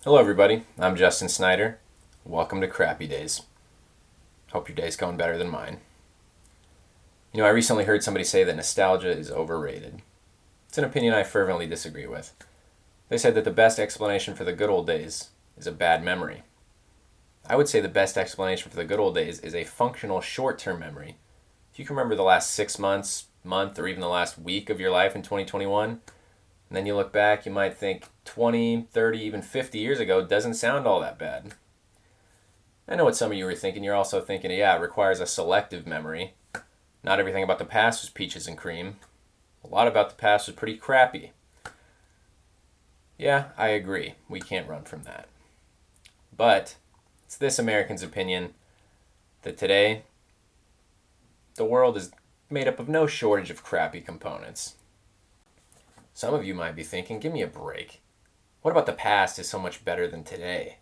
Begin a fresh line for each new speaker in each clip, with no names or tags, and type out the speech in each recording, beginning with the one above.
Hello, everybody. I'm Justin Snyder. Welcome to Crappy Days. Hope your day's going better than mine. I recently heard somebody say that nostalgia is overrated. It's an opinion I fervently disagree with. They said that the best explanation for the good old days is a bad memory. I would say the best explanation for the good old days is a functional short term memory. If you can remember the last 6 months, month, or even the last week of your life in 2021, and then you look back, you might think 20, 30, even 50 years ago doesn't sound all that bad. I know what some of you were thinking. You're also thinking, yeah, it requires a selective memory. Not everything about the past was peaches and cream. A lot about the past was pretty crappy. Yeah, I agree. We can't run from that. But it's this American's opinion that today the world is made up of no shortage of crappy components. Some of you might be thinking, give me a break. What about the past is so much better than today?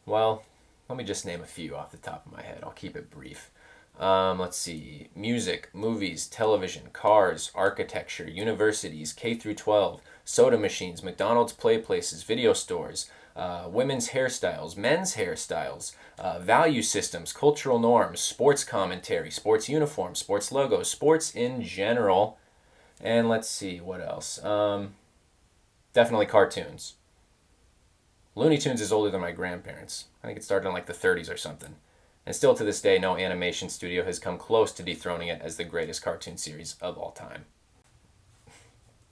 Well, let me just name a few off the top of my head. I'll keep it brief. Let's see. Music, movies, television, cars, architecture, universities, K through 12, soda machines, McDonald's play places, video stores, women's hairstyles, men's hairstyles, value systems, cultural norms, sports commentary, sports uniforms, sports logos, sports in general. And let's see, what else? Definitely cartoons. Looney Tunes is older than my grandparents. I think it started in like the 30s or something. And still to this day, no animation studio has come close to dethroning it as the greatest cartoon series of all time.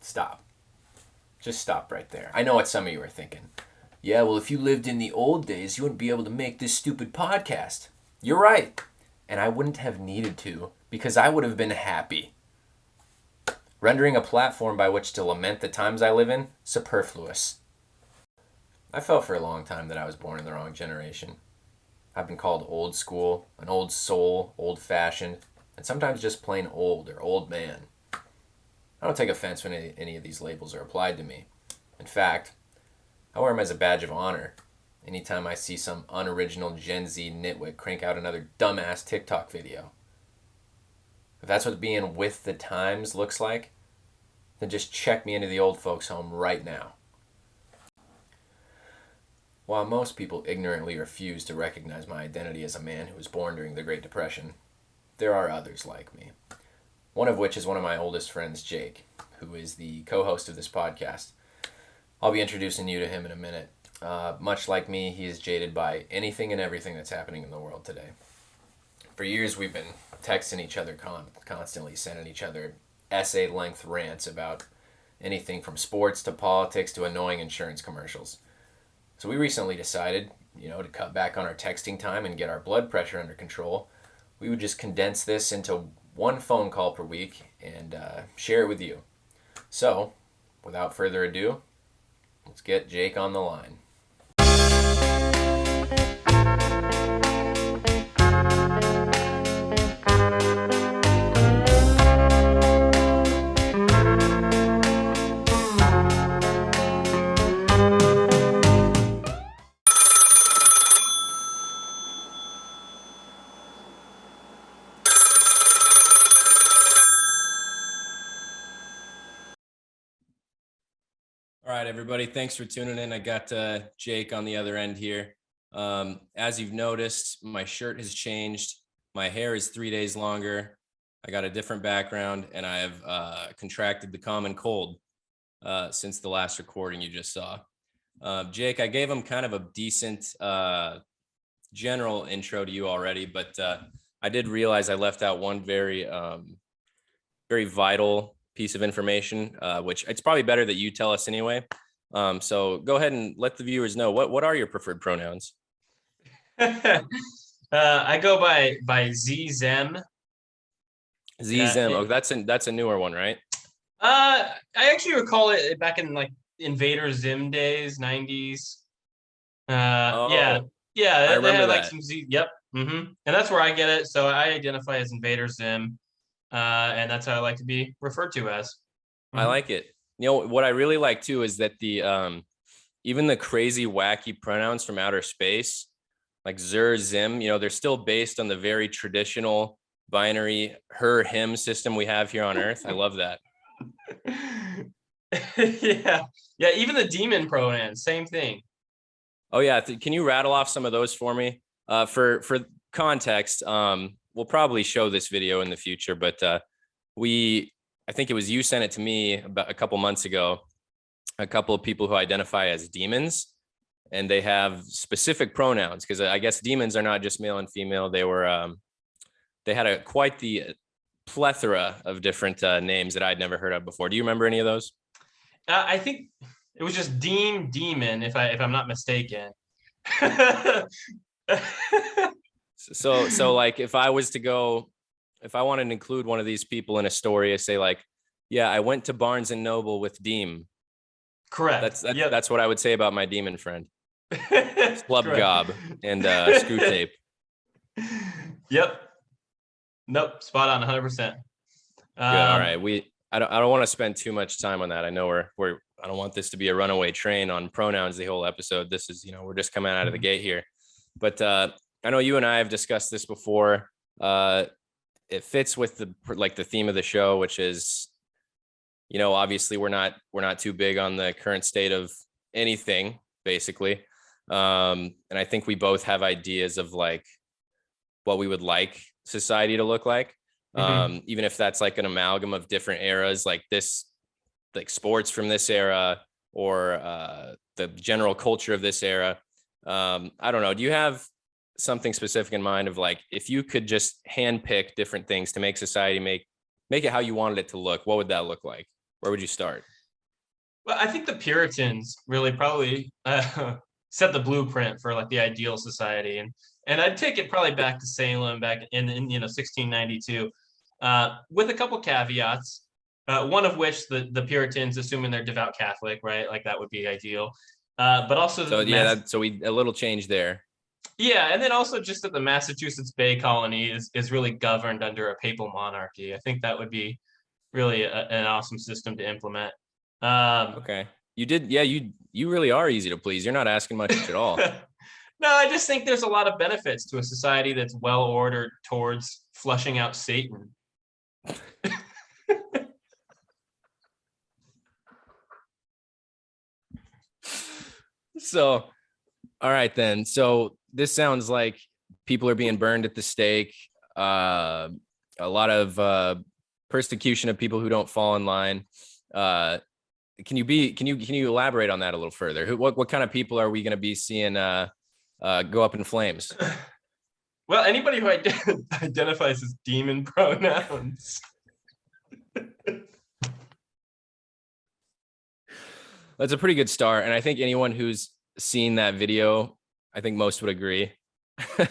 Stop. Just stop right there. I know what some of you are thinking. Yeah, well, if you lived in the old days, you wouldn't be able to make this stupid podcast. You're right. And I wouldn't have needed to because I would have been happy. Rendering a platform by which to lament the times I live in superfluous. I felt for a long time that I was born in the wrong generation. I've been called old school, an old soul, old fashioned, and sometimes just plain old or old man. I don't take offense when any of these labels are applied to me. In fact, I wear them as a badge of honor anytime I see some unoriginal Gen Z nitwit crank out another dumbass TikTok video. If that's what being with the times looks like, then just check me into the old folks' home right now. While most people ignorantly refuse to recognize my identity as a man who was born during the Great Depression, there are others like me. One of which is one of my oldest friends, Jake, who is the co-host of this podcast. I'll be introducing you to him in a minute. Much like me, he is jaded by anything and everything that's happening in the world today. For years, we've been texting each other constantly, sending each other essay-length rants about anything from sports to politics to annoying insurance commercials. So we recently decided, to cut back on our texting time and get our blood pressure under control. We would just condense this into one phone call per week and share it with you. So, without further ado, let's get Jake on the line. All right, everybody. Thanks for tuning in. I got Jake on the other end here. As you've noticed, my shirt has changed. My hair is 3 days longer. I got a different background, and I have contracted the common cold since the last recording you just saw. Jake, I gave him kind of a decent general intro to you already, but I did realize I left out one very vital piece of information, which it's probably better that you tell us anyway. So go ahead and let the viewers know what are your preferred pronouns.
I go by Zem.
Zem. Oh, that's a newer one, right?
I actually recall it back in like Invader Zim days, 90s. Yeah,
I remember
they had like
that.
some Z. Yep. And that's where I get it. So I identify as Invader Zim, and that's how I like to be referred to as.
I like it. What I really like too is that the even the crazy wacky pronouns from outer space, like Zer, Zim, they're still based on the very traditional binary her him system we have here on Earth. I love that.
Yeah, even the demon pronouns, same thing.
Oh yeah, can you rattle off some of those for me? For context, we'll probably show this video in the future, but I think it was you sent it to me about a couple months ago. A couple of people who identify as demons, and they have specific pronouns because I guess demons are not just male and female. They had quite the plethora of different names that I'd never heard of before. Do you remember any of those?
I think it was just Demon, if I'm not mistaken.
So like if I wanted to include one of these people in a story, I say like, yeah, I went to Barnes and Noble with Deem.
Correct.
That's what I would say about my demon friend. Slub
Correct.
gob and screw tape.
Yep. Nope. Spot on 100%.
Good. All right. I don't want to spend too much time on that. I know I don't want this to be a runaway train on pronouns the whole episode. This is, we're just coming out of the gate here. But I know you and I have discussed this before. It fits with the theme of the show, which is, obviously we're not too big on the current state of anything, basically. And I think we both have ideas of like what we would like society to look like. Even if that's like an amalgam of different eras, like sports from this era or the general culture of this era. I don't know. Do you have something specific in mind of like, if you could just handpick different things to make society make it how you wanted it to look, what would that look like? Where would you start?
Well, I think the Puritans really probably set the blueprint for like the ideal society, and I'd take it probably back to Salem back in 1692, with a couple caveats. One of which the Puritans, assuming they're devout Catholic, right? Like that would be ideal. But also,
so we a little change there.
Yeah, and then also just that the Massachusetts Bay Colony is really governed under a papal monarchy. I think that would be really an awesome system to implement.
Okay, you really are easy to please. You're not asking much at all.
No, I just think there's a lot of benefits to a society that's well ordered towards flushing out Satan.
So, all right then. So this sounds like people are being burned at the stake. A lot of persecution of people who don't fall in line. Can you elaborate on that a little further? What kind of people are we going to be seeing go up in flames?
Well, anybody who identifies as demon pronouns.
That's a pretty good start. And I think anyone who's seen that video, I think most would agree.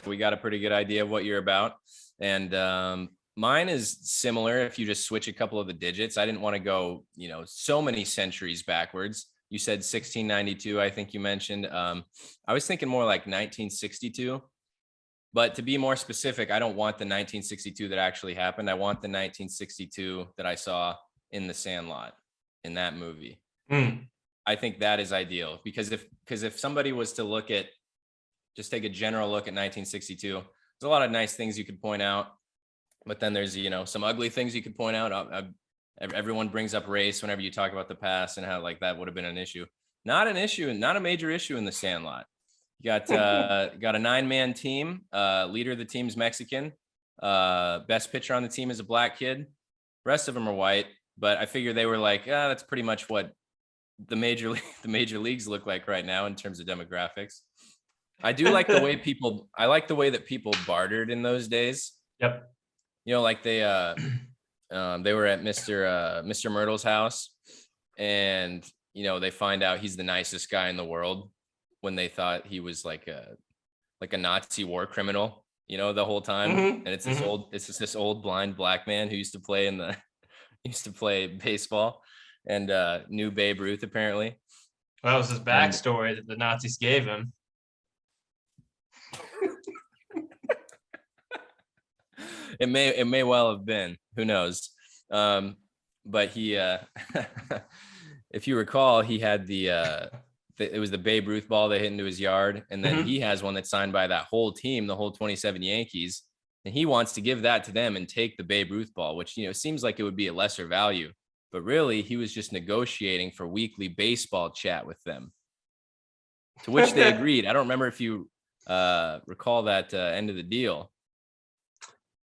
We got a pretty good idea of what you're about. And mine is similar. If you just switch a couple of the digits, I didn't want to go, so many centuries backwards. You said 1692, I think you mentioned. I was thinking more like 1962. But to be more specific, I don't want the 1962 that actually happened. I want the 1962 that I saw in the Sandlot, in that movie. I think that is ideal because if somebody was to take a general look at 1962, there's a lot of nice things you could point out, but then there's, some ugly things you could point out. Everyone brings up race whenever you talk about the past and how like that would have been an issue. Not a major issue in the Sandlot. You got a 9-man team. Leader of the team's Mexican. Best pitcher on the team is a black kid. Rest of them are white, but I figure they were like, that's pretty much what the major leagues look like right now in terms of demographics. I do like the way that people bartered in those days.
Yep.
Like they were at Mr. Myrtle's house, and they find out he's the nicest guy in the world when they thought he was like a Nazi war criminal, the whole time. And it's this old blind black man who used to play baseball and knew Babe Ruth apparently.
Well, that was his backstory that the Nazis gave him.
It may well have been. Who knows? But he, if you recall, he had it was the Babe Ruth ball that hit into his yard, and then he has one that's signed by that whole team, the whole 27 Yankees, and he wants to give that to them and take the Babe Ruth ball, which seems like it would be a lesser value, but really he was just negotiating for weekly baseball chat with them. To which they agreed. I don't remember if you recall that end of the deal.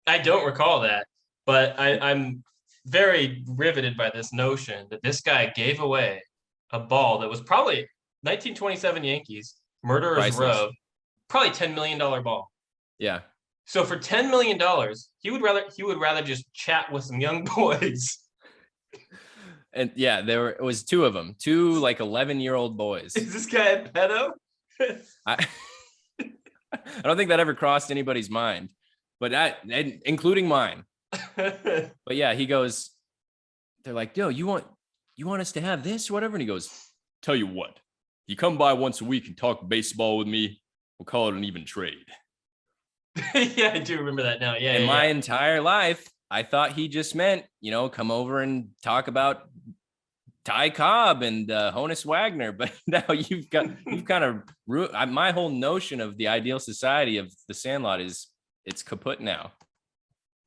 I don't recall that, but I'm very riveted by this notion that this guy gave away a ball that was probably 1927 Yankees, Murderers
Priceless.
Row, probably $10 million ball.
Yeah.
So for $10 million, he would rather just chat with some young boys.
And yeah, it was two of them, two like 11-year-old boys.
Is this guy a pedo?
I don't think that ever crossed anybody's mind, but including mine. But yeah, he goes, they're like, yo, you want us to have this or whatever? And he goes, tell you what, you come by once a week and talk baseball with me, we'll call it an even trade.
Yeah, I do remember that now. Yeah.
In my entire life, I thought he just meant, come over and talk about Ty Cobb and Honus Wagner. But now you've kind of my whole notion of the ideal society of the Sandlot it's kaput now.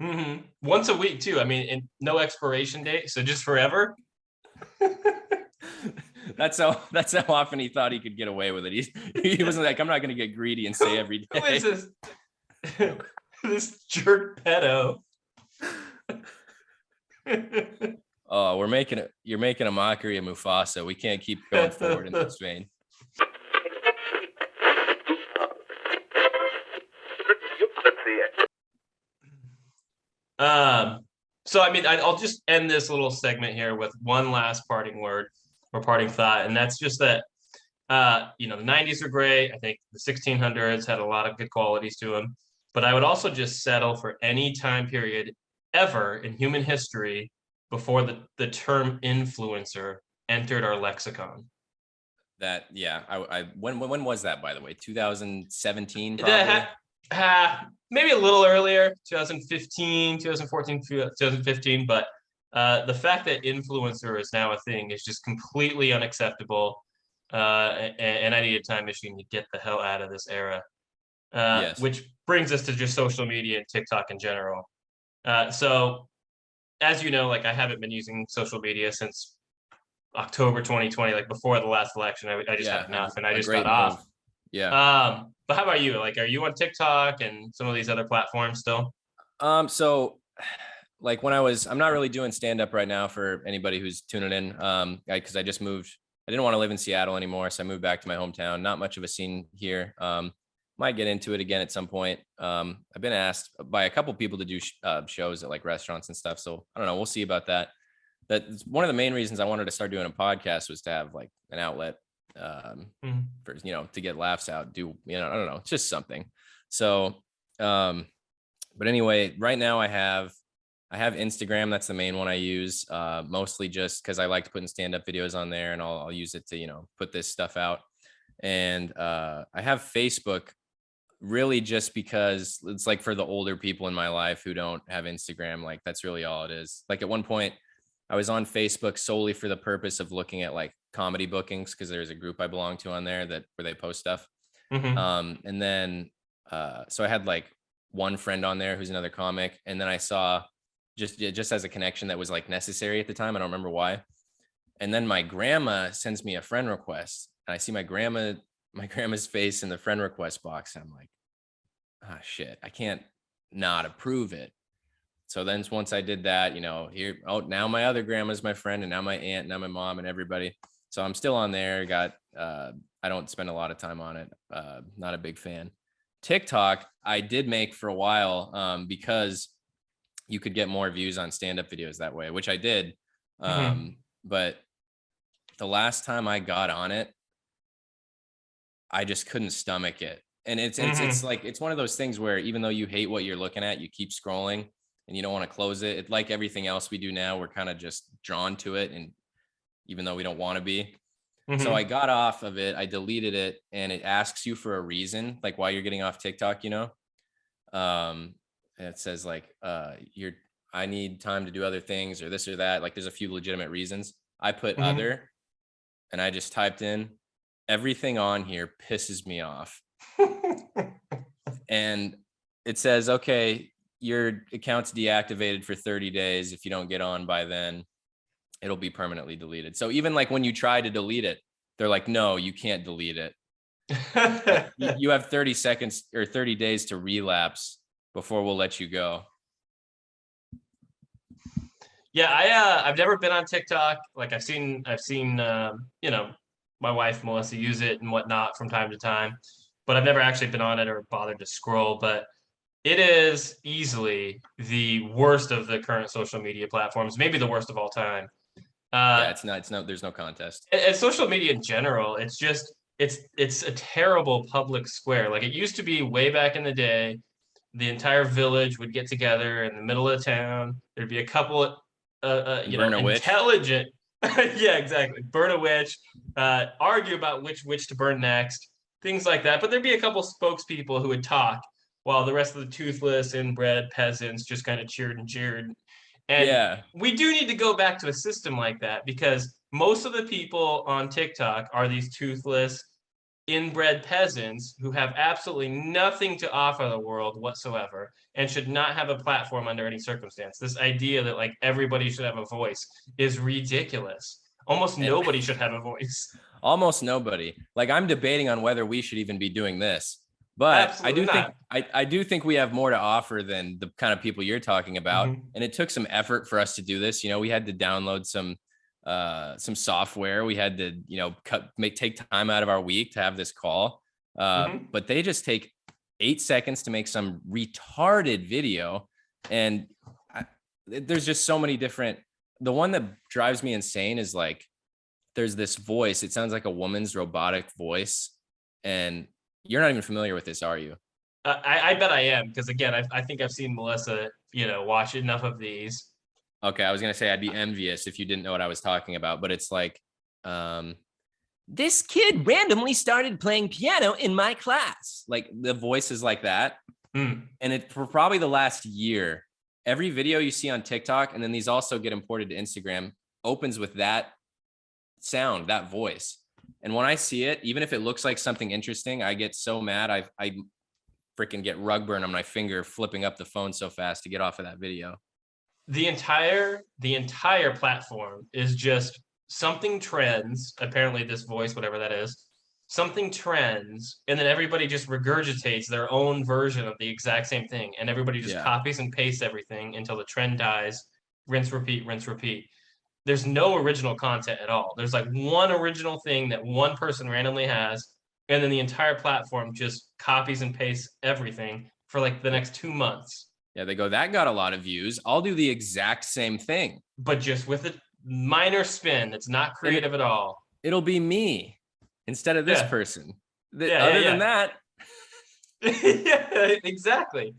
Mm-hmm. Once a week too. I mean, and no expiration date, so just forever.
That's how often he thought he could get away with it. He wasn't like, I'm not going to get greedy and say every day.
Who is this? This jerk pedo.
Oh, you're making a mockery of Mufasa. We can't keep going forward in this vein.
So I mean, I'll just end this little segment here with one last parting word or parting thought, and that's just that the 90s were great. I think the 1600s had a lot of good qualities to them, but I would also just settle for any time period ever in human history before the term influencer entered our lexicon.
That, yeah, when was that, by the way? 2017 probably?
Maybe a little earlier, 2015, 2014, 2015, but the fact that influencer is now a thing is just completely unacceptable. And I need a time machine to get the hell out of this era. Yes. Which brings us to just social media and TikTok in general. So as you know, like I haven't been using social media since October 2020, like before the last election. I just had enough and I just got off.
Yeah.
But how about you? Like, are you on TikTok and some of these other platforms still?
So like I'm not really doing stand-up right now for anybody who's tuning in. Because I just moved. I didn't want to live in Seattle anymore, so I moved back to my hometown. Not much of a scene here. Might get into it again at some point. I've been asked by a couple people to do shows at like restaurants and stuff. So I don't know. We'll see about that. That's one of the main reasons I wanted to start doing a podcast, was to have like an outlet for, to get laughs out. I don't know. It's just something. So, but anyway, right now I have Instagram. That's the main one I use, mostly just because I like putting stand-up videos on there, and I'll use it to, put this stuff out. And I have Facebook really just because it's like for the older people in my life who don't have Instagram. Like that's really all it is. Like at one point I was on Facebook solely for the purpose of looking at like comedy bookings, because there's a group I belong to on there where they post stuff. Mm-hmm. And then so I had like one friend on there who's another comic, and then I saw just as a connection that was like necessary at the time. I don't remember why. And then my grandma sends me a friend request, and I see my grandma's face in the friend request box. I'm like, ah, shit, I can't not approve it. So then once I did that, now my other grandma's my friend, and now my aunt, now my mom, and everybody. So I'm still on there. I don't spend a lot of time on it. Not a big fan. TikTok, I did make for a while because you could get more views on stand-up videos that way, which I did. But the last time I got on it, I just couldn't stomach it. And it's like, it's one of those things where even though you hate what you're looking at, you keep scrolling and you don't want to close it. It's like everything else we do now, we're kind of just drawn to it, and even though we don't want to be. So I got off of it, I deleted it, and it asks you for a reason, like why you're getting off TikTok, and it says like, I need time to do other things, or this or that. Like there's a few legitimate reasons. I put other, and I just typed in, everything on here pisses me off. And it says, okay, your account's deactivated for 30 days. If you don't get on by then, it'll be permanently deleted. So even like when you try to delete it, they're like, no, you can't delete it. You have 30 seconds or 30 days to relapse before we'll let you go.
Yeah, I've never been on TikTok. Like I've seen you know, my wife Melissa use it and whatnot from time to time, but I've never actually been on it or bothered to scroll. But it is easily the worst of the current social media platforms, maybe the worst of all time.
Yeah, it's no, there's no contest.
And social media in general, it's just it's a terrible public square. Like it used to be way back in the day, the entire village would get together in the middle of town. There'd be a couple,
And burn a witch.
intelligent, yeah, exactly, burn a witch, argue about which witch to burn next, things like that. But there'd be a couple spokespeople who would talk while the rest of the toothless, inbred peasants just kind of cheered and jeered. And
Yeah.
we do need to go back to a system like that because most of the people on TikTok are these toothless, inbred peasants who have absolutely nothing to offer the world whatsoever and should not have a platform under any circumstance. This idea that like everybody should have a voice is ridiculous. Almost
And
nobody should have a voice.
almost nobody. Like I'm debating on whether we should even be doing this. But
Absolutely not.
I do think we have more to offer than the kind of people you're talking about.
Mhm.
And it took some effort for us to do this. You know, we had to download some software. We had to, you know, take time out of our week to have this call.
Mhm.
But they just take 8 seconds to make some retarded video. And there's just so many different. The one that drives me insane is like, there's this voice. It sounds like a woman's robotic voice. And you're not even familiar with this, are you?
I bet I am because again, I think I've seen Melissa, watch enough of these.
Okay, I was gonna say I'd be envious if you didn't know what I was talking about, but it's like, this kid randomly started playing piano in my class. Like the voice is like that,
Mm.
and it for probably the last year, every video you see on TikTok, and then these also get imported to Instagram, opens with that sound, that voice. And when I see it, even if it looks like something interesting, I get so mad. I freaking get rug burn on my finger flipping up the phone so fast to get off of that video.
The entire platform is just something trends. Apparently, this voice, whatever that is, something trends, and then everybody just regurgitates their own version of the exact same thing, and everybody just
Yeah.
copies and pastes everything until the trend dies. Rinse, repeat, rinse, repeat. There's no original content at all. There's like one original thing that one person randomly has, and then the entire platform just copies and pastes everything for like the next 2 months.
Yeah, they go, that got a lot of views. I'll do the exact same thing.
But just with a minor spin. It's not creative at all.
It'll be me instead of this
Yeah.
person.
Yeah,
Other
yeah.
than that,
Yeah, exactly.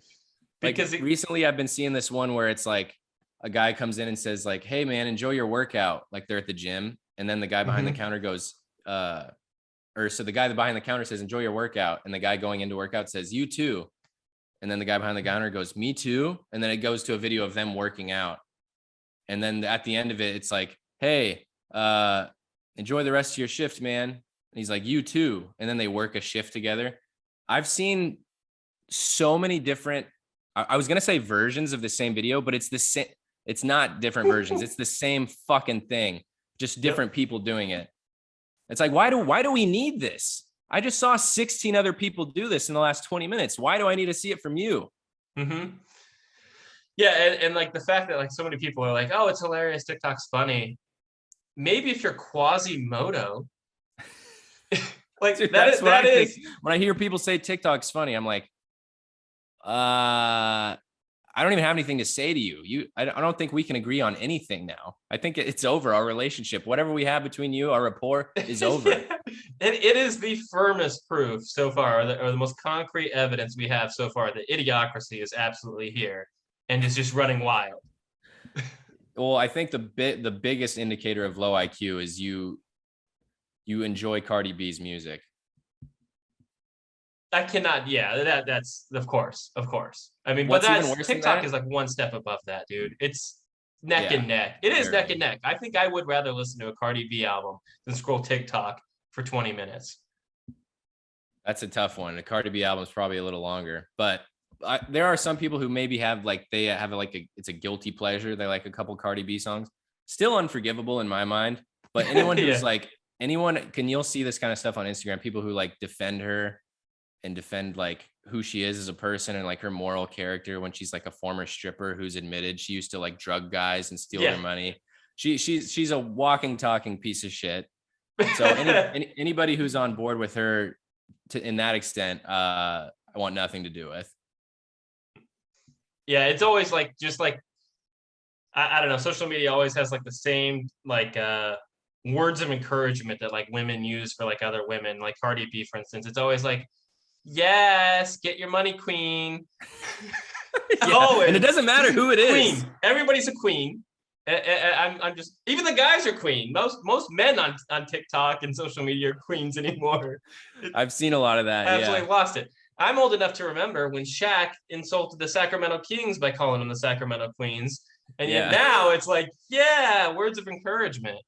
Because
like recently I've been seeing this one where it's like a guy comes in and says like, hey man, enjoy your workout. Like they're at the gym. And then the guy behind the counter goes, so the guy behind the counter says, enjoy your workout. And the guy going into workout says, you too. And then the guy behind the counter goes, me too. And then it goes to a video of them working out. And then at the end of it, it's like, hey, enjoy the rest of your shift, man. And he's like, you too. And then they work a shift together. I've seen so many different, I was going to say versions of the same video, but it's the same. It's not different versions. It's the same fucking thing, just different people doing it. It's like, why do we need this? I just saw 16 other people do this in the last 20 minutes. Why do I need to see it from you?
Mm-hmm. Yeah, and like the fact that like so many people are like, oh, it's hilarious, TikTok's funny. Maybe if you're Quasimodo, like
Dude,
that is
when I hear people say TikTok's funny, I'm like, I don't even have anything to say to you. I don't think we can agree on anything now. I think it's over. Our relationship, whatever we have between you, our rapport is over.
Yeah. It is the firmest proof so far, or the most concrete evidence we have so far that idiocracy is absolutely here and is just running wild.
Well, I think the biggest indicator of low IQ is you enjoy Cardi B's music.
I cannot. Yeah, that's of course. I mean,
What's
but
even
that's
worse than
TikTok
that?
is like one step above that, dude. It's neck
Yeah,
and neck. It is
very.
neck and neck. I think I would rather listen to a Cardi B album than scroll TikTok for 20 minutes.
That's a tough one. The Cardi B album is probably a little longer, but there are some people who maybe have like it's a guilty pleasure. They like a couple Cardi B songs. Still unforgivable in my mind. But anyone who's
Yeah.
like you'll see this kind of stuff on Instagram, people who like defend her and defend like who she is as a person and like her moral character when she's like a former stripper who's admitted she used to like drug guys and steal
Yeah.
their money. She's a walking, talking piece of shit. So anybody who's on board with her in that extent, I want nothing to do with.
Yeah, it's always like just like I don't know. Social media always has like the same like words of encouragement that like women use for like other women, like Cardi B, for instance. It's always like, yes, get your money, queen.
Yeah,
Always.
and it doesn't matter who it is.
Queen. Everybody's a queen. I'm just even the guys are queen. Most men on TikTok and social media are queens anymore.
I've seen a lot of that.
Absolutely lost it. I'm old enough to remember when Shaq insulted the Sacramento Kings by calling them the Sacramento Queens. And yet now it's like, yeah, words of encouragement.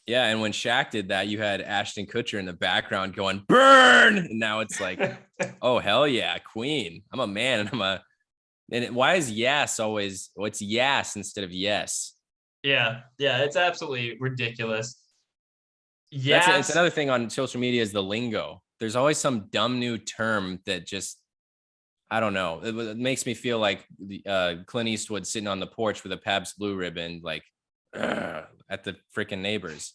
Yeah, and when Shaq did that, you had Ashton Kutcher in the background going, burn! And now it's like, oh, hell yeah, queen. I'm a man, and why is yes always, it's yes instead of yes?
Yeah, it's absolutely ridiculous. Yeah,
it's another thing on social media is the lingo. There's always some dumb new term that just, I don't know. It makes me feel like Clint Eastwood sitting on the porch with a Pabst Blue Ribbon, like at the freaking neighbors.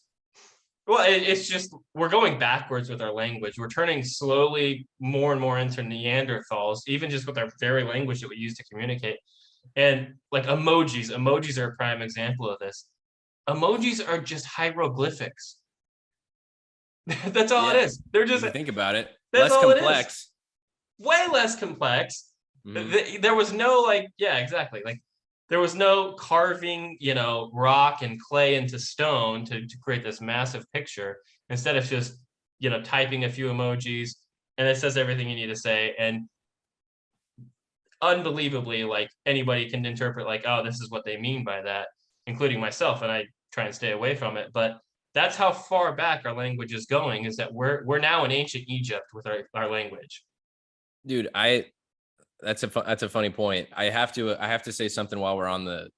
Well, it's just we're going backwards with our language. We're turning slowly more and more into Neanderthals, even just with our very language that we use to communicate. And like emojis are a prime example of this. Emojis are just hieroglyphics. That's all it is. They're just,
if you think about it,
less
complex.
Way less complex. Mm-hmm. There was no like, yeah, exactly. Like there was no carving, rock and clay into stone to create this massive picture. Instead of just, typing a few emojis and it says everything you need to say. And unbelievably, like anybody can interpret like, oh, this is what they mean by that, including myself. And I try and stay away from it. But that's how far back our language is going, is that we're now in ancient Egypt with our language.
Dude, that's a funny point. I have to say something while we're on the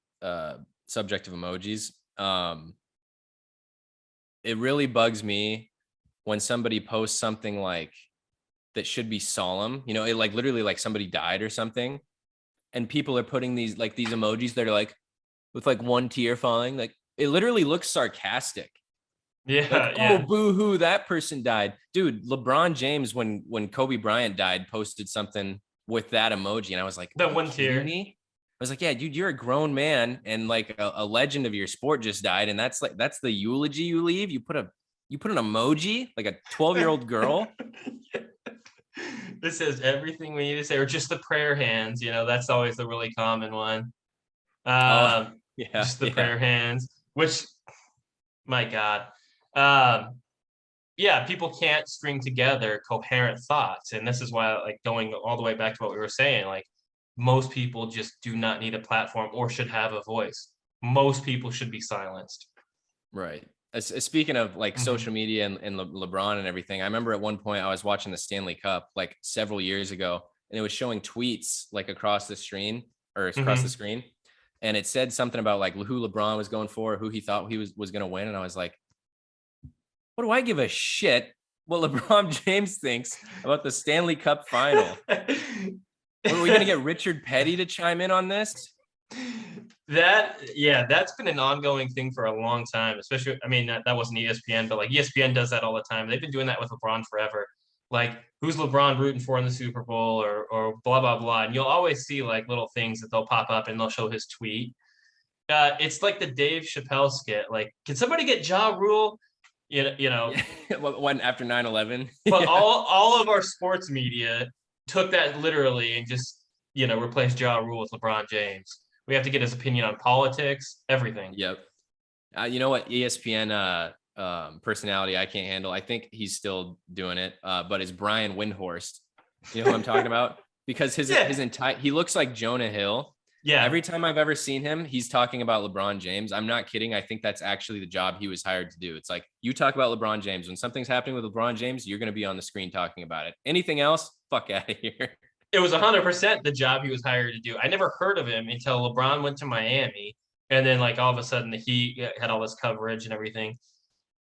subject of emojis. It really bugs me when somebody posts something like that should be solemn, it like literally like somebody died or something, and people are putting these emojis that are like with like one tear falling, like it literally looks sarcastic.
Yeah,
like, oh, boo-hoo, that person died. Dude, LeBron James, when Kobe Bryant died, posted something with that emoji, and I was like,
that one tear.
I was like, yeah, dude, you're a grown man, and like a legend of your sport just died, and that's the eulogy you leave. You put an emoji, like a 12-year-old girl.
This says everything we need to say, or just the prayer hands. That's always the really common one. Just the prayer hands, which, my God. People can't string together coherent thoughts. And this is why, like, going all the way back to what we were saying, like, most people just do not need a platform or should have a voice. Most people should be silenced.
Right. Speaking of like social media and LeBron and everything, I remember at one point I was watching the Stanley Cup like several years ago, and it was showing tweets like across the screen or across the screen. And it said something about like who LeBron was going for, who he thought he was going to win. And I was like, what do I give a shit what LeBron James thinks about the Stanley Cup final? Are we going to get Richard Petty to chime in on this?
That's been an ongoing thing for a long time, especially, I mean, that wasn't ESPN, but like ESPN does that all the time. They've been doing that with LeBron forever. Like, who's LeBron rooting for in the Super Bowl or blah, blah, blah. And you'll always see like little things that they'll pop up and they'll show his tweet. It's like the Dave Chappelle skit. Like, can somebody get Ja Rule?
When after 9/11.
But all of our sports media took that literally and just, replaced Ja Rule with LeBron James. We have to get his opinion on politics, everything.
Yep. You know what? ESPN personality I can't handle. I think he's still doing it, but it's Brian Windhorst. You know who I'm talking about? Because his entire, he looks like Jonah Hill.
Yeah.
Every time I've ever seen him, he's talking about LeBron James. I'm not kidding. I think that's actually the job he was hired to do. It's like, you talk about LeBron James. When something's happening with LeBron James, you're going to be on the screen talking about it. Anything else? Fuck out of here.
It was 100% the job he was hired to do. I never heard of him until LeBron went to Miami. And then like all of a sudden he had all this coverage and everything.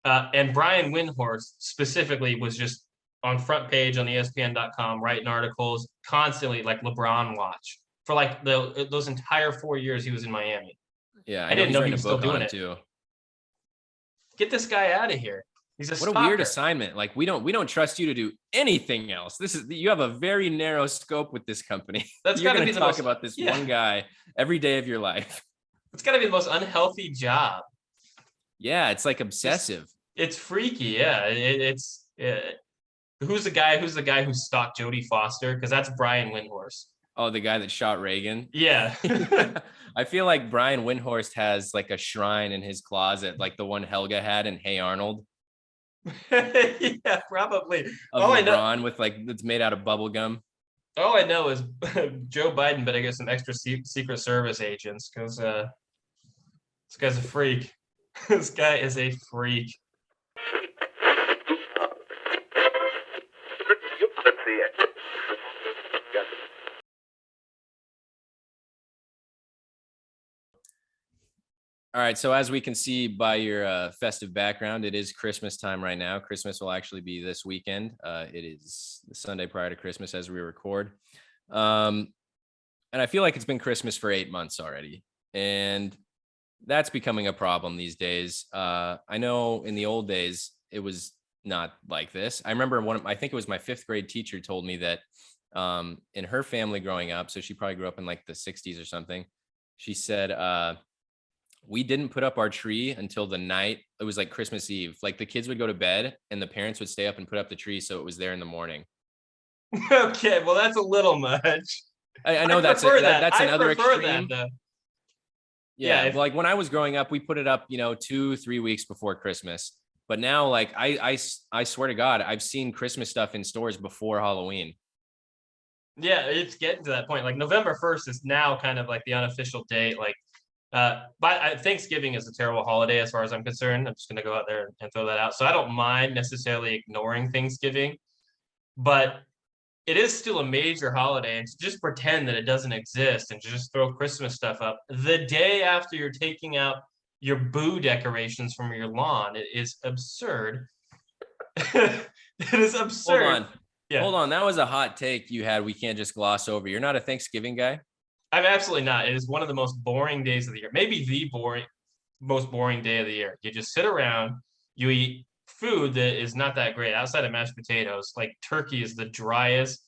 And Brian Windhorst specifically was just on front page on ESPN.com, writing articles constantly, like LeBron watch for like those entire 4 years he was in Miami.
Yeah, I
I
know
didn't
he's
know he
writing a
was still
book on
doing
him
it.
too.
Get this guy out of here. He's a
What a weird
stalker.
assignment. Like we don't trust you to do anything else. You have a very narrow scope with this company.
That's
You're
got to
going
be
to
the
talk
most,
about this
yeah,
one guy every day of your life.
it's got to be the most unhealthy job.
Yeah, it's like
Just
obsessive.
it's freaky. Yeah, who's the guy? Who's the guy who stalked Jodie Foster? Because that's Brian Windhorst.
Oh, the guy that shot Reagan.
Yeah.
I feel like Brian Windhorst has like a shrine in his closet, like the one Helga had in Hey Arnold.
Yeah, probably.
Of LeBron with like it's made out of bubble gum.
All I know is Joe Biden better get some extra Secret Service agents because this guy's a freak. This guy is a freak.
All right, so as we can see by your festive background, it is Christmas time right now. Christmas will actually be this weekend. It is the Sunday prior to Christmas as we record. And I feel like it's been Christmas for 8 months already. And that's becoming a problem these days. I know in the old days, it was not like this. I remember I think it was my 5th grade teacher told me that in her family growing up, so she probably grew up in like the 60s or something. She said, we didn't put up our tree until the night. It was like Christmas Eve. Like the kids would go to bed and the parents would stay up and put up the tree. So it was there in the morning.
Okay, well, that's a little much.
I know that's another extreme. Yeah, like when I was growing up, we put it up, 2-3 weeks before Christmas. But now, like I swear to God, I've seen Christmas stuff in stores before Halloween.
Yeah, it's getting to that point. Like November 1st is now kind of like the unofficial date. Like, but Thanksgiving is a terrible holiday as far as I'm concerned. I'm just gonna go out there and throw that out. So I don't mind necessarily ignoring Thanksgiving, but it is still a major holiday, and to just pretend that it doesn't exist and to just throw Christmas stuff up the day after you're taking out your boo decorations from your lawn, it is absurd. It is absurd.
Hold on. Yeah. Hold on. That was a hot take you had. We can't just gloss over. You're not a Thanksgiving guy?
I'm absolutely not. It is one of the most boring days of the year. Maybe the most boring day of the year. You just sit around, you eat food that is not that great outside of mashed potatoes. Like turkey is the driest.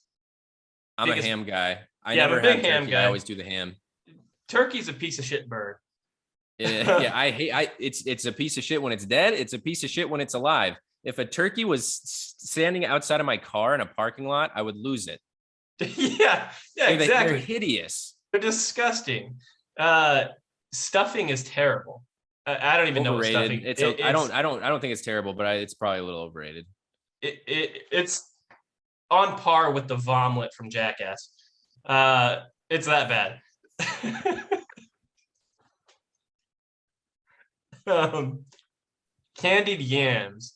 I'm a ham guy.
I'm a big ham guy.
I always do the ham.
Turkey's a piece of shit bird.
Yeah, it's a piece of shit when it's dead. It's a piece of shit when it's alive. If a turkey was standing outside of my car in a parking lot, I would lose it.
Yeah, exactly.
They're hideous.
They're disgusting. Stuffing is terrible. I don't even
overrated.
know what stuffing.
I don't think it's terrible, but it's probably a little overrated.
It's on par with the vomit from Jackass. It's that bad. Candied yams,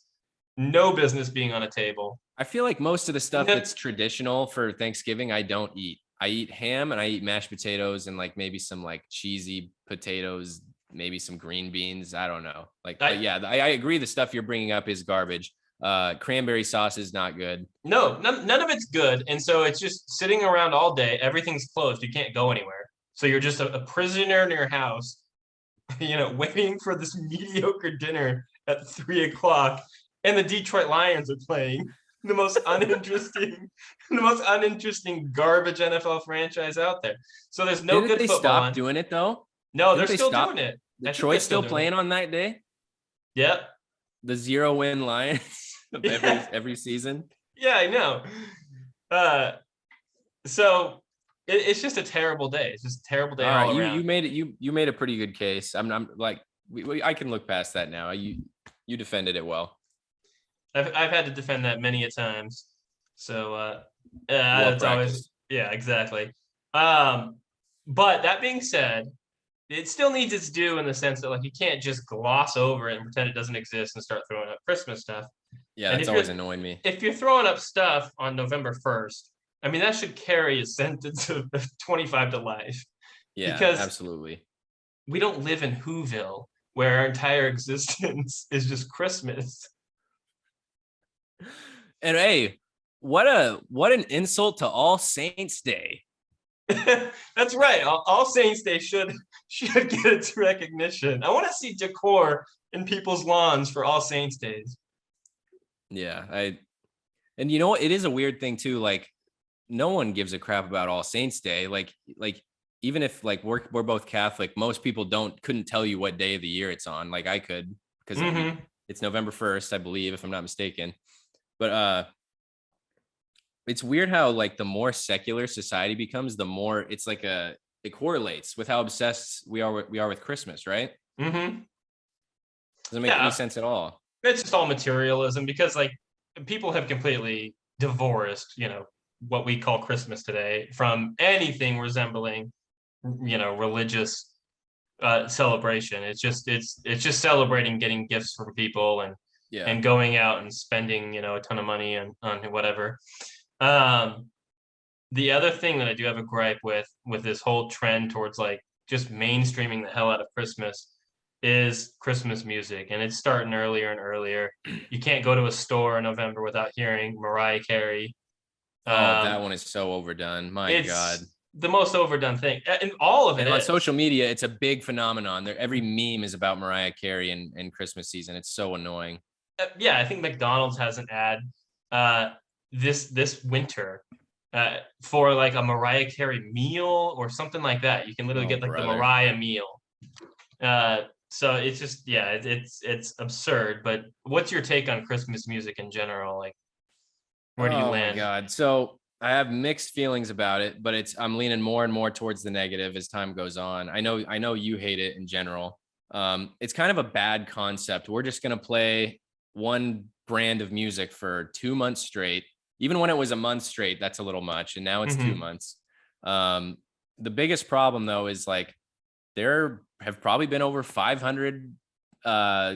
no business being on a table.
I feel like most of the stuff that's traditional for Thanksgiving, I don't eat. I eat ham and I eat mashed potatoes and like maybe some like cheesy potatoes, maybe some green beans. I don't know. I agree. The stuff you're bringing up is garbage. Cranberry sauce is not good.
No, none of it's good. And so it's just sitting around all day. Everything's closed. You can't go anywhere. So you're just a prisoner in your house, waiting for this mediocre dinner at 3:00. And the Detroit Lions are playing. The most uninteresting garbage NFL franchise out there. So there's no good football. Didn't they stop
doing it though?
No, they're still doing it.
Detroit's still playing on that day?
Yep.
The 0-win Lions of every season.
Yeah, I know. So it's just a terrible day. It's just a terrible day all around.
You made it. You made a pretty good case. I'm like, I can look past that now. You defended it well.
I've had to defend that many a times. So it's always, yeah, exactly. But that being said, it still needs its due in the sense that like you can't just gloss over it and pretend it doesn't exist and start throwing up Christmas stuff.
Yeah, that's always annoying me.
If you're throwing up stuff on November 1st, I mean that should carry a sentence of 25 to life.
Yeah,
because
absolutely.
We don't live in Whoville where our entire existence is just Christmas.
And hey, what an insult to All Saints Day.
That's right. All Saints Day should get its recognition. I want to see decor in people's lawns for All Saints Days.
Yeah, and you know what? It is a weird thing too. Like, no one gives a crap about All Saints Day. Like even if like we're both Catholic, most people couldn't tell you what day of the year it's on. Like I could, because it's November 1st, I believe, if I'm not mistaken. But it's weird how like the more secular society becomes, the more it's like it correlates with how obsessed we are with Christmas, right?
Mm-hmm.
Doesn't make any sense at all.
It's just all materialism because like people have completely divorced, what we call Christmas today from anything resembling, religious celebration. It's just celebrating getting gifts from people and going out and spending, a ton of money on whatever. The other thing that I do have a gripe with this whole trend towards like just mainstreaming the hell out of Christmas is Christmas music, and it's starting earlier and earlier. You can't go to a store in November without hearing Mariah Carey.
That one is so overdone. My God.
The most overdone thing. And all of it.
And on social media, it's a big phenomenon. Every meme is about Mariah Carey and Christmas season. It's so annoying.
Yeah, I think McDonald's has an ad this winter for like a Mariah Carey meal or something like that. You can literally get like the Mariah meal. So it's just, it's absurd. But what's your take on Christmas music in general? Like, where do you land?
Oh my God. So I have mixed feelings about it, but I'm leaning more and more towards the negative as time goes on. I know you hate it in general. It's kind of a bad concept. We're just going to play one brand of music for 2 months straight. Even when it was a month straight, that's a little much. And now it's 2 months. The biggest problem though, is like, there have probably been over 500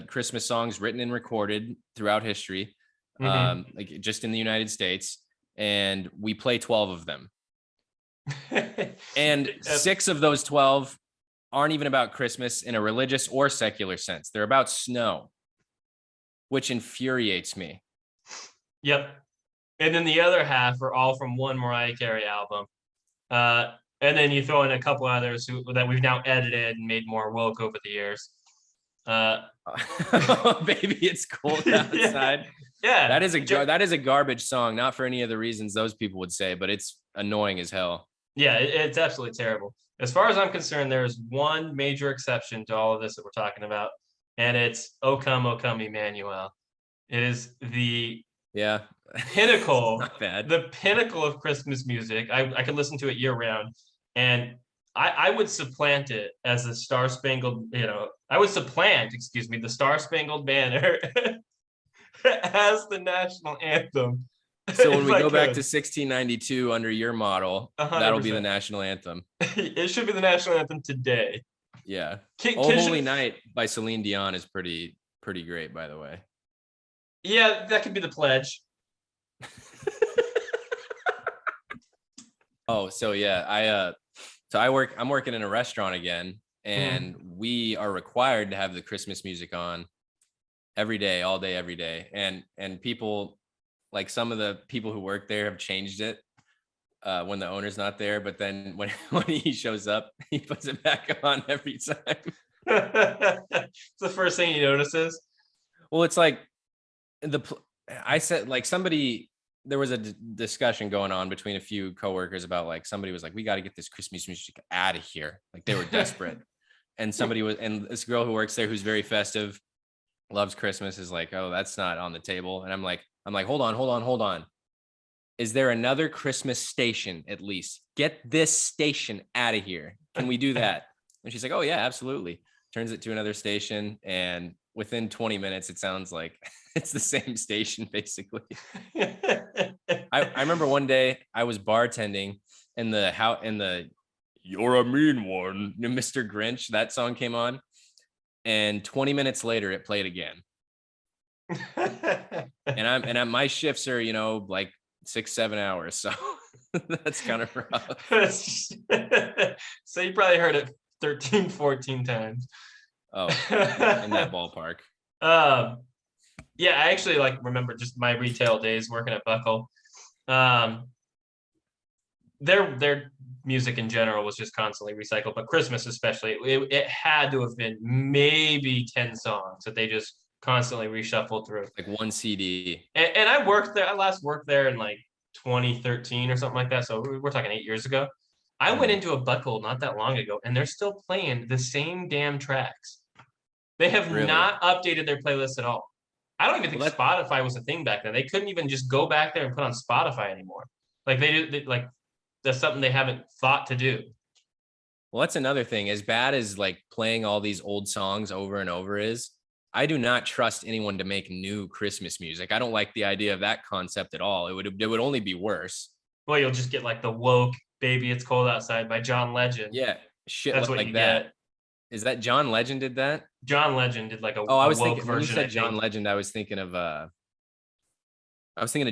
Christmas songs written and recorded throughout history, like just in the United States. And we play 12 of them. And 6 of those 12 aren't even about Christmas in a religious or secular sense. They're about snow, which infuriates me.
Yep. And then the other half are all from one Mariah Carey album. And then you throw in a couple others that we've now edited and made more woke over the years.
Baby, it's cold outside.
Yeah.
That is a garbage song, not for any of the reasons those people would say, but it's annoying as hell.
Yeah, it's absolutely terrible. As far as I'm concerned, there is one major exception to all of this that we're talking about, and it's O Come, Emmanuel. It is the pinnacle,
not bad.
The pinnacle of Christmas music. I could listen to it year round, and I would supplant it as the Star Spangled, I would supplant, the Star Spangled Banner as the national anthem.
So when we go back to 1692 under your model, 100%. That'll be the national anthem.
It should be the national anthem today.
Yeah. Holy Night by Celine Dion is pretty great, by the way.
Yeah, that could be the pledge.
Oh, so yeah, I'm working in a restaurant again, and we are required to have the Christmas music on every day, all day, every day. And people, like some of the people who work there have changed it when the owner's not there, but then when he shows up, he puts it back on every time.
It's the first thing he notices.
Well, it's like I said, like there was a discussion going on between a few coworkers about like, somebody was like, we got to get this Christmas music out of here. Like they were desperate. And and this girl who works there, who's very festive, loves Christmas, is like, oh, that's not on the table. And I'm like, hold on. Is there another Christmas station at least? Get this station out of here. Can we do that? And she's like, oh yeah, absolutely. Turns it to another station, and within 20 minutes, it sounds like it's the same station, basically. I remember one day I was bartending in the You're a Mean One, Mr. Grinch, that song came on, and 20 minutes later it played again. and my shifts are, like 6-7 hours, so that's kind of rough.
So you probably heard it 13, 14 times.
Oh, in that ballpark.
Um, yeah, I actually like remember just my retail days working at Buckle. Um, their music in general was just constantly recycled, but Christmas especially, it had to have been maybe 10 songs that they just constantly reshuffled through.
Like one CD.
And I worked there. I last worked there in like 2013 or something like that. So we're talking 8 years ago. I went into a Buckle not that long ago, and they're still playing the same damn tracks. They have
Really?
not updated their playlist at all. I don't even think
Well, that
Spotify was a thing back then. They couldn't even just go back there and put on Spotify anymore. Like like that's something they haven't thought to do.
well, that's another thing. As bad as like playing all these old songs over and over is, I do not trust anyone to make new Christmas music. I don't like the idea of that concept at all. It would only be worse.
Well, you'll just get like the woke "Baby It's Cold Outside" by John Legend.
Yeah, shit
That's what
like
you
that.
get.
Is that John Legend did that?
John Legend did like
Oh, I
a
was
woke
thinking when you
version, I
said John
think.
Legend, I was thinking of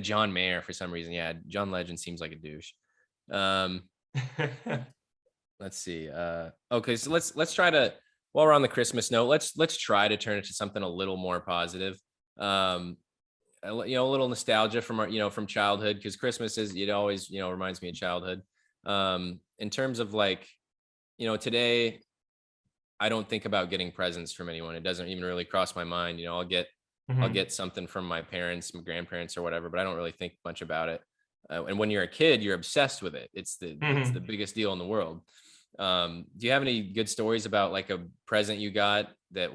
John Mayer for some reason. Yeah, John Legend seems like a douche. Um, let's see. Okay, so let's try to, while we're on the Christmas note, let's try to turn it to something a little more positive. Um, a little nostalgia from our, from childhood, because Christmas is, it always, reminds me of childhood. In terms of like, today, I don't think about getting presents from anyone. It doesn't even really cross my mind. I'll
Mhm.
get something from my parents, my grandparents, or whatever, but I don't really think much about it. And when you're a kid, you're obsessed with it. It's the
Mhm.
biggest deal in the world. Do you have any good stories about like a present you got that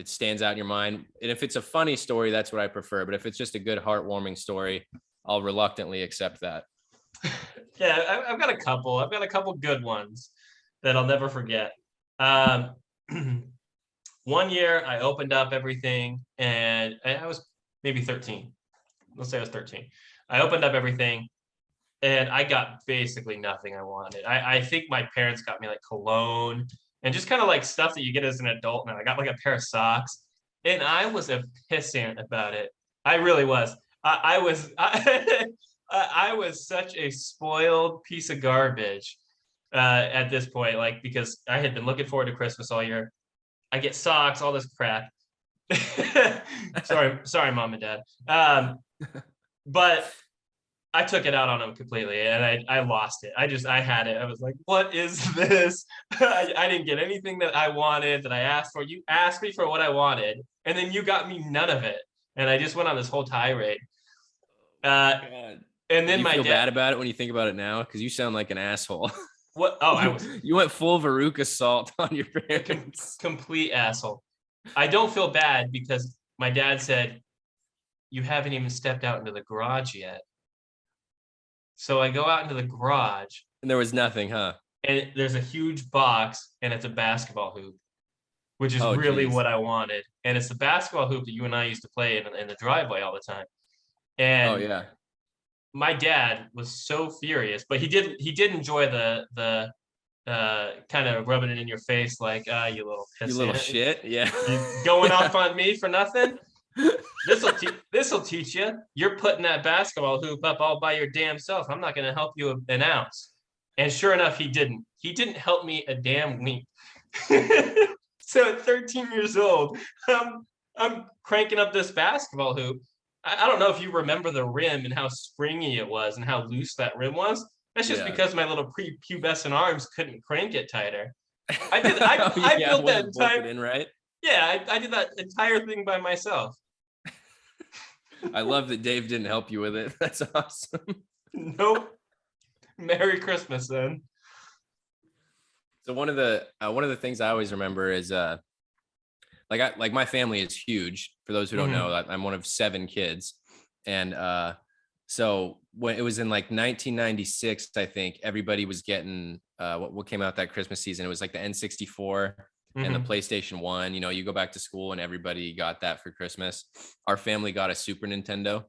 stands out in your mind? And if it's a funny story, that's what I prefer. But if it's just a good, heartwarming story, I'll reluctantly accept that.
Yeah, I've got a couple. I've got a couple good ones that I'll never forget. Um, one year I opened up everything, and I was maybe 13. Let's say I was 13. I opened up everything, and I got basically nothing I wanted. I think my parents got me like cologne and just kind of like stuff that you get as an adult now. I got like a pair of socks, and I was a pissant about it. I really was. I was I was such a spoiled piece of garbage at this point, like because I had been looking forward to Christmas all year. I get socks, all this crap. Sorry, mom and dad. But I took it out on him completely, and I lost it. I had it. I was like, "What is this?" I didn't get anything that I wanted, that I asked for. You asked me for what I wanted, and then you got me none of it. And I just went on this whole tirade. Uh,
God.
and
Do
then
you
my
feel
dad,
bad about it when you think about it now? Because you sound like an asshole.
what? Oh, I
you
was
you went full Veruca salt on your
a
parents.
complete asshole. I don't feel bad because my dad said, "You haven't even stepped out into the garage yet." So I go out into the garage,
And there was nothing, huh?
and there's a huge box, and it's a basketball hoop, which is
Oh,
really
geez.
what I wanted. And it's the basketball hoop that you and I used to play in the driveway all the time.
Oh,
And
yeah.
my dad was so furious, but he did enjoy the kind of rubbing it in your face, like, you little
You little
pissant,
shit. Yeah.
you going
Yeah.
off on me for nothing. This'll teach you. You're putting that basketball hoop up all by your damn self. I'm not going to help you an ounce. And sure enough, he didn't. He didn't help me a damn week. So at 13 years old, I'm cranking up this basketball hoop. I don't know if you remember the rim and how springy it was and how loose that rim was. That's just
Yeah.
because my little prepubescent arms couldn't crank it tighter. I did. I
Oh,
I
yeah. It
built that
wasn't bolted
entire.
in right.
Yeah, I did that entire thing by myself.
I love that Dave didn't help you with it. That's awesome.
Nope. Merry Christmas then.
So one of the things I always remember is like my family is huge. For those who don't know,
Mm-hmm.
I'm one of 7 kids, and so when it was in like 1996, I think everybody was getting what came out that Christmas season. It was like the N64 and the
Mm-hmm.
PlayStation 1. You go back to school and everybody got that for Christmas. Our family got a Super Nintendo.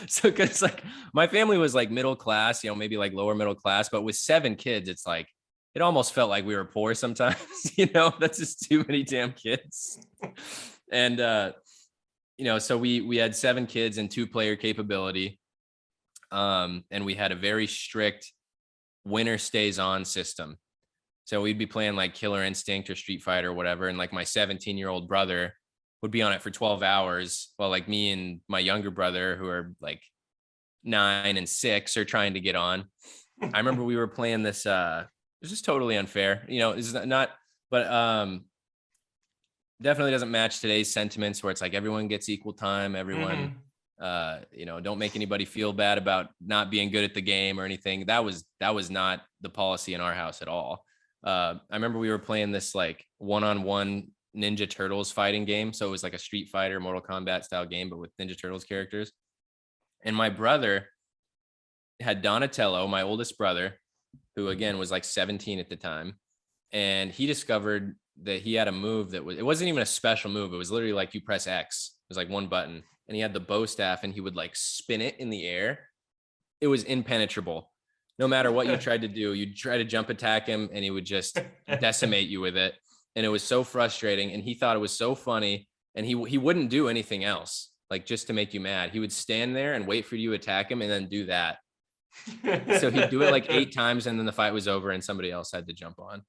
So because like my family was like middle class, maybe like lower middle class, but with 7 kids, it's like it almost felt like we were poor sometimes. That's just too many damn kids. And so we had 7 kids and 2-player capability. And we had a very strict winner stays on system. So we'd be playing like Killer Instinct or Street Fighter or whatever. And like my 17-year-old brother would be on it for 12 hours while like me and my younger brother, who are like 9 and 6, are trying to get on. I remember we were playing this, it was just totally unfair. It's not, but definitely doesn't match today's sentiments where it's like everyone gets equal time. Everyone, don't make anybody feel bad about not being good at the game or anything. That was not the policy in our house at all. I remember we were playing this like one-on-one Ninja Turtles fighting game. So it was like a Street Fighter, Mortal Kombat style game, but with Ninja Turtles characters. And my brother had Donatello, my oldest brother, who again was like 17 at the time. And he discovered that he had a move it wasn't even a special move. It was literally like you press X. It was like one button. And he had the bow staff and he would like spin it in the air. It was impenetrable. No matter what you tried to do, you'd try to jump attack him and he would just decimate you with it. And it was so frustrating. And he thought it was so funny. And he wouldn't do anything else, like just to make you mad. He would stand there and wait for you to attack him and then do that. So he'd do it like 8 times and then the fight was over and somebody else had to jump on.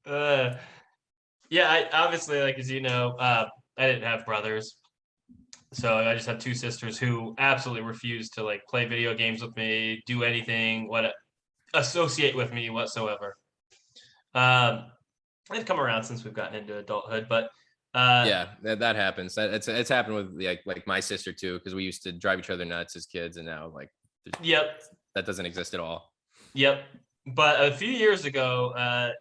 Yeah, I obviously, like, as you know, I didn't have brothers. So I just had 2 sisters who absolutely refused to like play video games with me, do anything, associate with me whatsoever. They've come around since we've gotten into adulthood, but
yeah, that happens. It's happened with like my sister too, because we used to drive each other nuts as kids, and now like
yep,
that doesn't exist at all.
Yep. But a few years ago,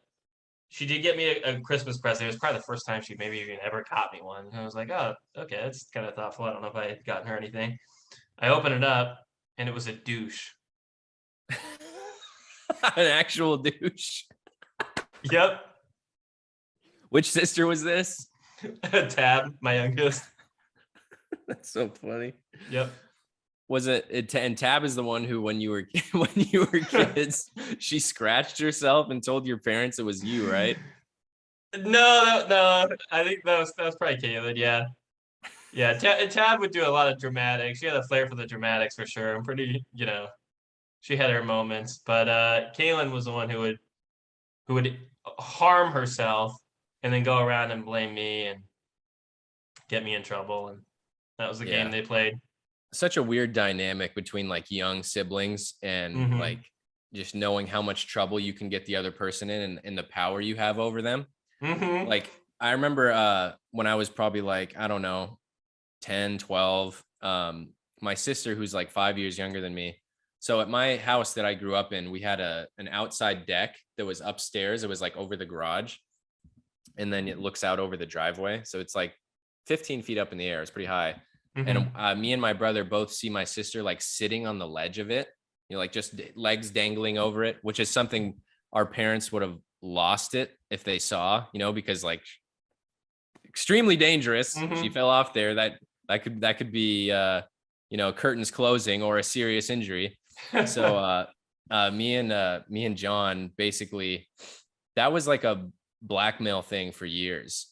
she did get me a Christmas present. It was probably the first time she maybe even ever got me one. And I was like, oh, okay, that's kind of thoughtful. I don't know if I had gotten her anything. I opened it up, and it was a douche.
An actual douche.
Yep.
Which sister was this?
Tab, my youngest.
That's so funny.
Yep.
Was it? And Tab is the one who, when you were kids, she scratched herself and told your parents it was you, right?
No. I think that was probably Kaylin. Yeah. Tab would do a lot of dramatics. She had a flair for the dramatics for sure. I'm pretty, she had her moments. But Kaylin was the one who would harm herself and then go around and blame me and get me in trouble. And that was the game they played.
Such a weird dynamic between like young siblings and like just knowing how much trouble you can get the other person in and the power you have over them. Like I remember when I was probably like, I don't know, 10, 12, my sister, who's like 5 years younger than me. So at my house that I grew up in, we had an outside deck that was upstairs. It was like over the garage. And then it looks out over the driveway. So it's like 15 feet up in the air. It's pretty high. And me and my brother both see my sister like sitting on the ledge of it, like just legs dangling over it, which is something our parents would have lost it if they saw, because like extremely dangerous. She fell off there. That could be, curtains closing or a serious injury. So me and John, basically, that was like a blackmail thing for years.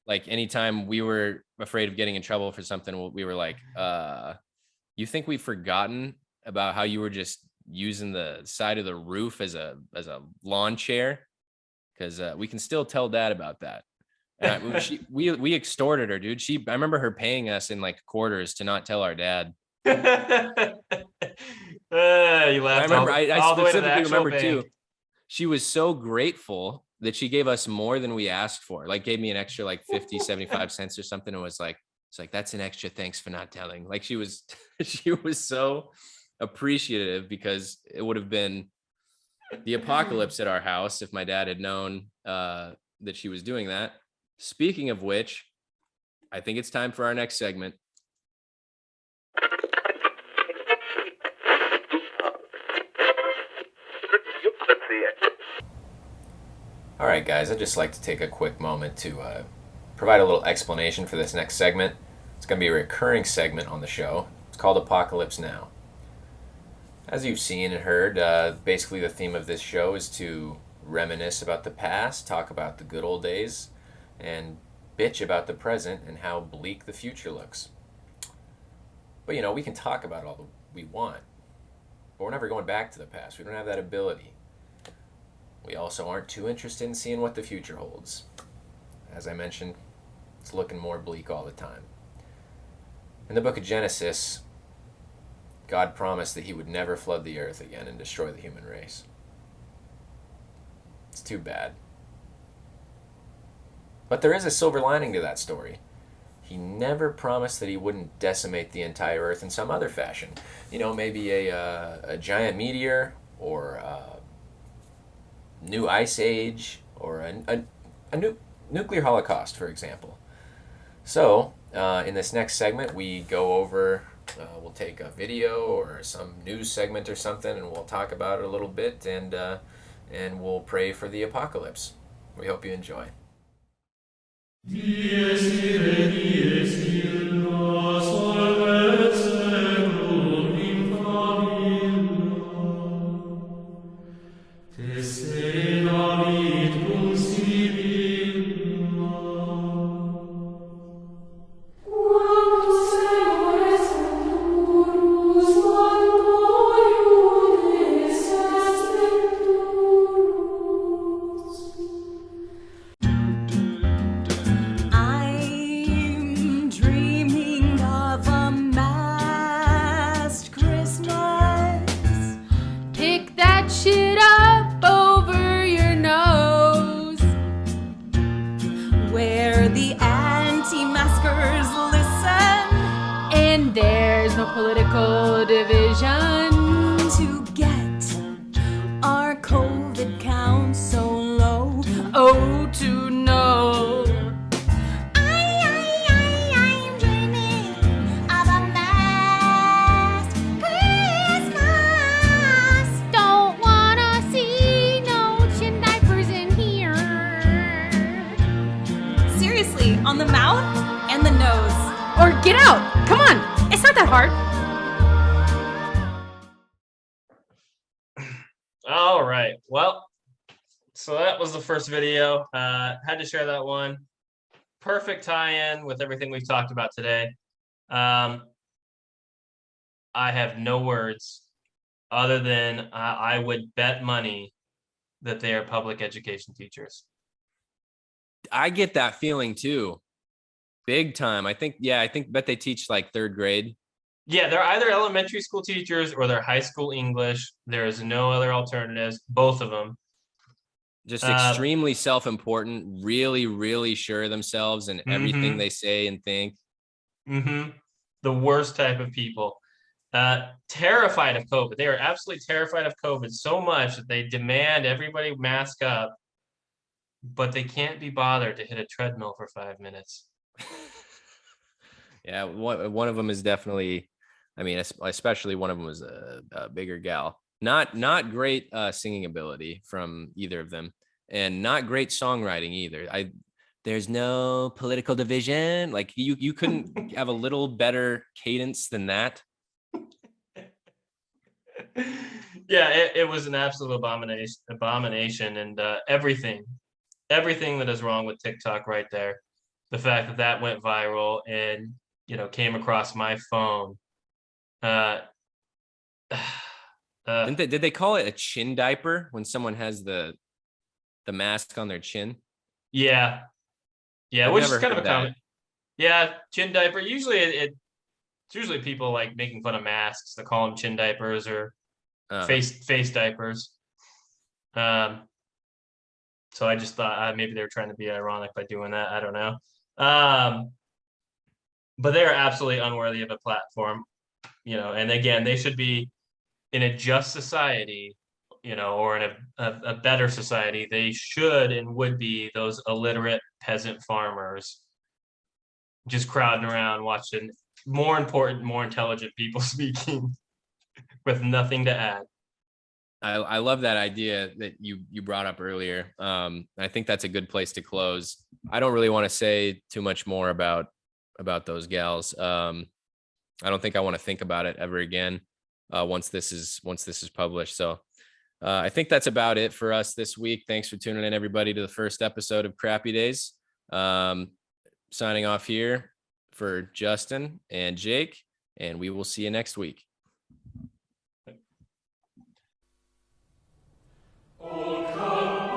Like anytime we were afraid of getting in trouble for something, we were like, you think we've forgotten about how you were just using the side of the roof as a lawn chair? Because we can still tell Dad about that. And we extorted her, dude. I remember her paying us in like quarters to not tell our dad.
You laughed.
I specifically remember bank. Too. She was so grateful that she gave us more than we asked for, like gave me an extra like 50, 75 cents or something. It was like, that's an extra thanks for not telling. Like she was so appreciative, because it would have been the apocalypse at our house if my dad had known that she was doing that. Speaking of which, I think it's time for our next segment. All right, guys, I'd just like to take a quick moment to provide a little explanation for this next segment. It's going to be a recurring segment on the show. It's called Apocalypse Now. As you've seen and heard, basically the theme of this show is to reminisce about the past, talk about the good old days, and bitch about the present and how bleak the future looks. But, we can talk about all we want. but we're never going back to the past. We don't have that ability. We also aren't too interested in seeing what the future holds. As I mentioned, it's looking more bleak all the time. In the book of Genesis, God promised that he would never flood the earth again and destroy the human race. It's too bad. But there is a silver lining to that story. He never promised that he wouldn't decimate the entire earth in some other fashion. Maybe a giant meteor, or a new ice age, or a nuclear holocaust, for example. So, in this next segment, we go over, we'll take a video or some news segment or something, and we'll talk about it a little bit, and we'll pray for the apocalypse. We hope you enjoy.
Dies ire, dies illa, solvet seclum in familia. Teste David cum Sibylla. Quantus semores venturus, mandoium est venturus.
I'm dreaming of a masked Christmas.
Pick that shit up over your nose.
Where the anti-maskers listen
And there's no political division.
to get our COVID count so low.
Oh, to know.
I'm dreaming of a masked Christmas.
Don't wanna see no chin diapers in here.
Seriously, on the mouth and the nose.
Or get out. Come on. It's not that hard.
All right. Well, so that was the first video. Had to share that one. Perfect tie-in with everything we've talked about today. I have no words other than I would bet money that they are public education teachers.
I get that feeling too. Big time. I bet they teach like third grade.
Yeah, they're either elementary school teachers or they're high school English. There is no other alternatives. Both of them.
Just extremely self-important, really, really sure of themselves and everything they say and think.
The worst type of people. Terrified of COVID. They are absolutely terrified of COVID so much that they demand everybody mask up, but they can't be bothered to hit a treadmill for 5 minutes.
Yeah, one of them is definitely, especially one of them was a bigger gal. Not great singing ability from either of them, and not great songwriting either. There's no political division. Like you couldn't have a little better cadence than that.
Yeah, it was an absolute abomination, and everything that is wrong with TikTok right there. The fact that went viral and came across my phone.
Did they call it a chin diaper when someone has the mask on their chin?
Yeah,
I've
which is
never
kind of a
heard that.
comment. Yeah, chin diaper. Usually it's usually people like making fun of masks. They call them chin diapers or face diapers. So I just thought maybe they were trying to be ironic by doing that. I don't know. But they are absolutely unworthy of a platform, and again, they should be in a just society, or in a better society. They should and would be those illiterate peasant farmers just crowding around watching more important, more intelligent people speaking with nothing to add.
I love that idea that you brought up earlier. I think that's a good place to close. I don't really want to say too much more about those gals. I don't think I want to think about it ever again once this is published. So I think that's about it for us this week. Thanks for tuning in, everybody, to the first episode of Crappy Days. Signing off here for Justin and Jake, and we will see you next week.
O come,